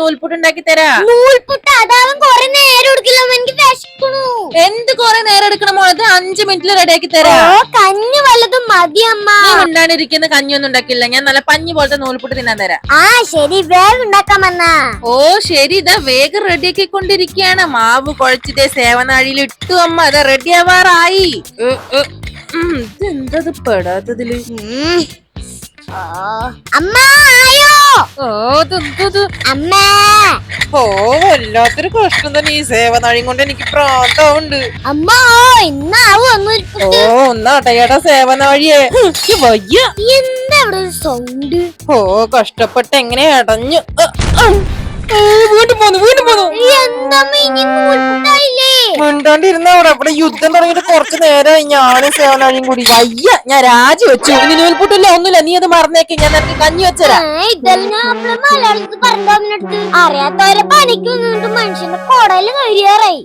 നൂൽപുട്ട് ഉണ്ടാക്കി തരാ. നൂൽപുട്ട് അതാവൻ കൊറേ നേരം എടുക്കില്ല, എനിക്ക് വിശക്കണു. എന്ത് കൊറേ നേരം എടുക്കണമോ? അത് 5 മിനിറ്റിൽ റെഡിയാക്കി തരാ. കഞ്ഞി വല്ലതും മതി അമ്മ. നീ ഉണ്ടാണ്ടിരിക്കുന്ന കഞ്ഞിയൊന്നും ഉണ്ടാക്കില്ല, ഞാൻ നല്ല പഞ്ഞി പോലത്തെ നൂൽപുട്ട് തിന്നാൻ തരാം. ശരി, വേഗം ഉണ്ടാക്കാമെന്നാ. ശരി, ഇതാ വേഗം റെഡിയാക്കിക്കൊണ്ടിരിക്കുകയാണ്. മാവ് കുഴച്ചിട്ടേ സേവനാഴിയിൽ ഇട്ടു അമ്മ. അതാ റെഡി ആവാറായി. ഇതെന്തത് പെടാത്തതില്. അമ്മ ആയോ? അമ്മേ. വല്ലാത്തൊരു കഷ്ടം തന്നെ ഈ സേവനാഴിയും കൊണ്ട്. എനിക്ക് പ്രാന്താവുണ്ട്. അമ്മ ഇന്നാവോ? ഒന്നാട്ടയേടാ സേവനാഴിയെ. വയ്യ. എന്താ ഇവിടെ സൗണ്ട്? കഷ്ടപ്പെട്ട് എങ്ങനെ അടഞ്ഞു. വീണ്ടും പോന്നു. മിണ്ടാണ്ടിരുന്ന അവിടെ യുദ്ധം തുടങ്ങിയിട്ട് കുറച്ചു നേരമായി. ഞാനും സേവനാഴിയും കൂടി. വയ്യ, ഞാൻ രാജി വെച്ചു. ഇനി നൂൽപുട്ടില്ല, ഒന്നുമില്ല. നീ അത് മറന്നേക്ക്. ഞാൻ നിനക്ക് കഞ്ഞി വെച്ചരാ. മലയാളത്തിൽ പറഞ്ഞ അറിയാത്തവരെ പണിക്ക് മനുഷ്യന്റെ കൊടല് കഴിയാറായി.